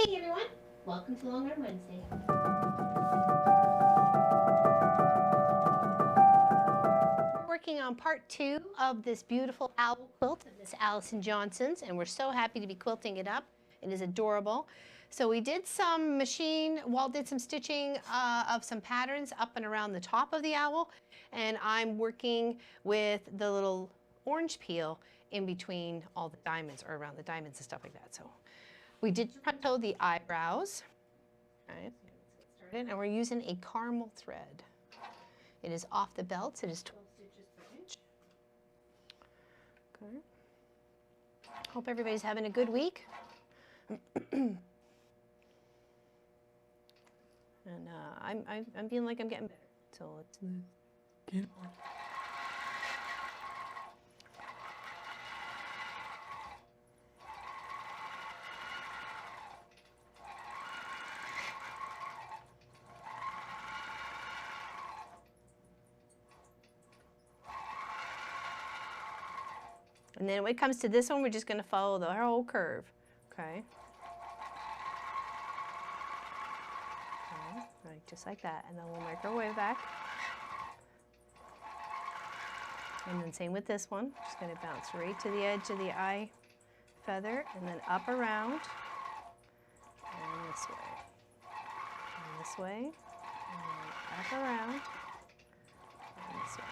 Hey everyone, welcome to Long Arm Wednesday. We're working on part 2 of this beautiful owl quilt of Miss Alison Johnson's, and we're so happy to be quilting it up. It is adorable. So we did some Walt did some stitching of some patterns up and around the top of the owl, and I'm working with the little orange peel in between all the diamonds, or around the diamonds and stuff like that. So we did punto the eyebrows. Okay, so let's get started. And we're using a caramel thread. It is off the belt. It is 12 stitches per inch. Okay. Hope everybody's having a good week. And I'm feeling like I'm getting better. So let's get on. And then when it comes to this one, we're just going to follow the whole curve. Okay. Okay, right, just like that. And then we'll make our way back. And then same with this one. Just going to bounce right to the edge of the eye feather and then up around. And this way. And this way. And up around. And this way.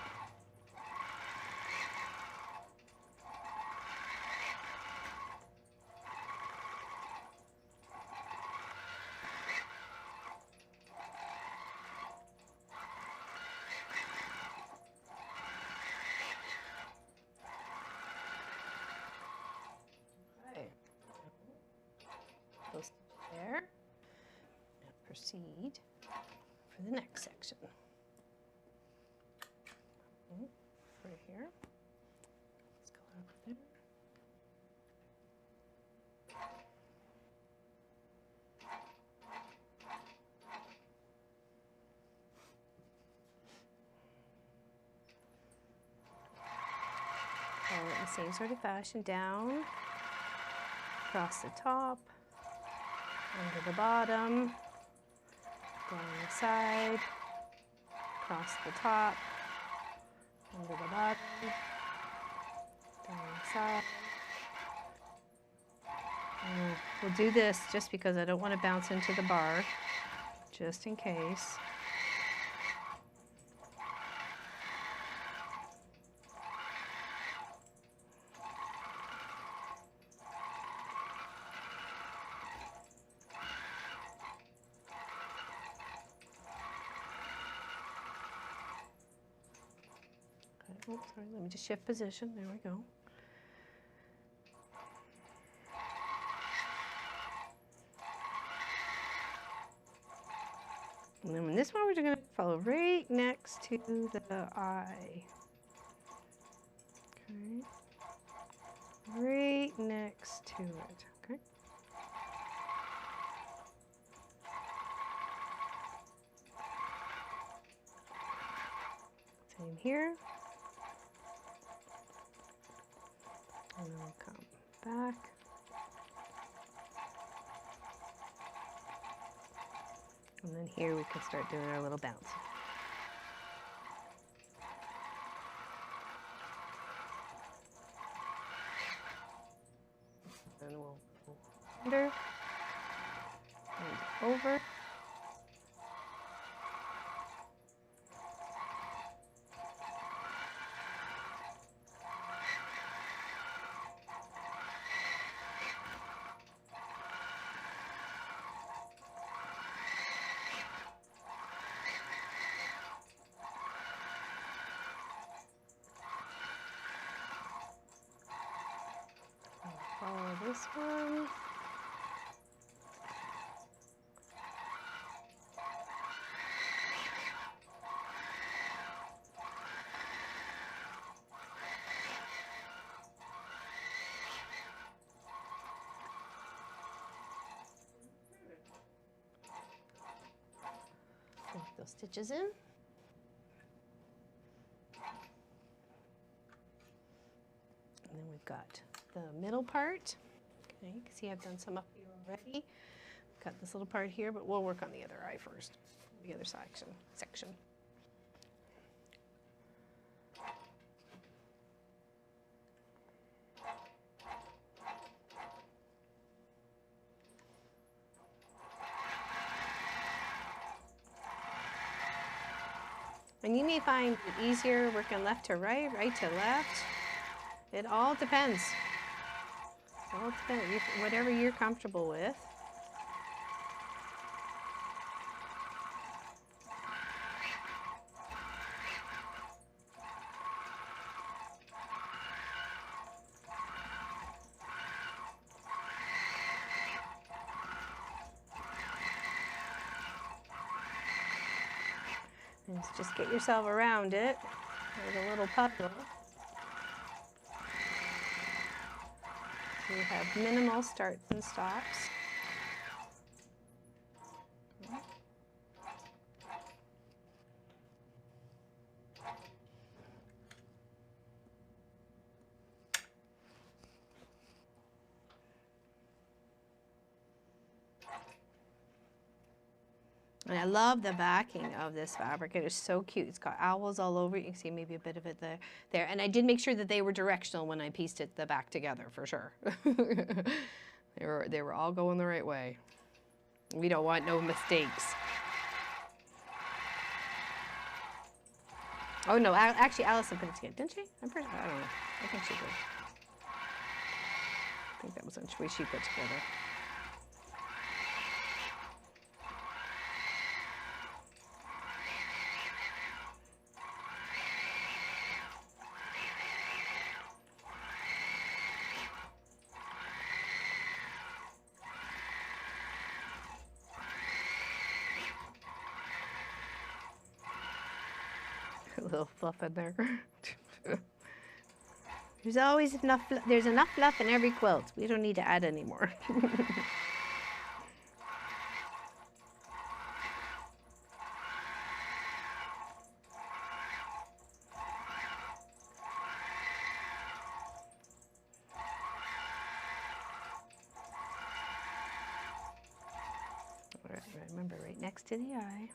There, and proceed for the next section. Right here. Let's go up there. Follow it in the same sort of fashion, down, across the top, under the bottom, down the side, across the top, under the bottom, down the side. And we'll do this just because I don't want to bounce into the bar, just in case. Oh, sorry, let me just shift position. There we go. And then in this one, we're going to follow right next to the eye. Okay. Right next to it. Okay. Same here. And then we'll come back. And then here we can start doing our little bounce. And we'll go under and over. Follow this one. Put those stitches in. And then we've got the middle part. Okay, you can see I've done some up here already. cut this little part here, but we'll work on the other eye first, the other section. And you may find it easier working left to right, right to left. It all depends. It all depends, whatever you're comfortable with. Just get yourself around it with a little puzzle. You have minimal starts and stops. And I love the backing of this fabric. It is so cute. It's got owls all over it. You can see maybe a bit of it there. And I did make sure that they were directional when I pieced the back together, for sure. They were all going the right way. We don't want no mistakes. Oh no, actually Alison put it together, didn't she? I don't know. I think she did. I think that was the way she put it together. A little fluff in there. There's always enough. There's enough fluff in every quilt. We don't need to add any more. Remember, right next to the eye.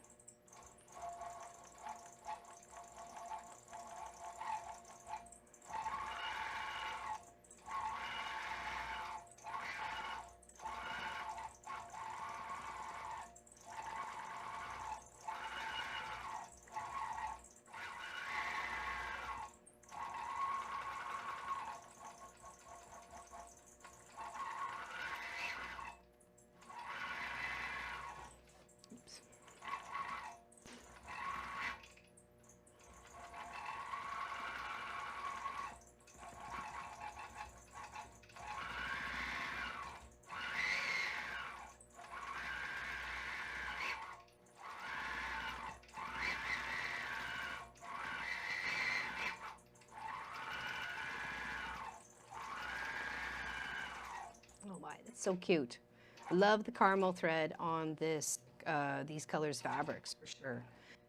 Oh my, that's so cute. Love the caramel thread on this, these colors fabrics for sure.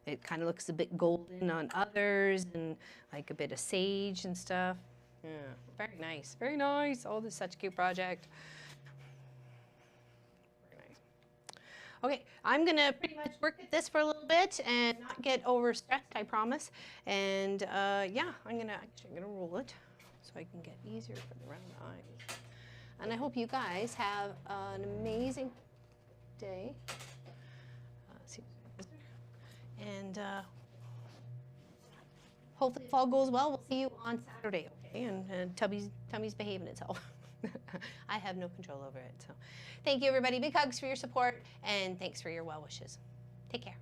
It kind of looks a bit golden on others and like a bit of sage and stuff. Yeah, very nice, very nice. Oh, this is such a cute project. Very nice. Okay, I'm gonna pretty much work at this for a little bit and not get overstressed, I promise. And yeah, I'm gonna roll it so I can get easier for the round eyes. And I hope you guys have an amazing day. And hopefully if all goes well, we'll see you on Saturday, okay? And Tummy's behaving itself. I have no control over it. So thank you, everybody. Big hugs for your support, and thanks for your well wishes. Take care.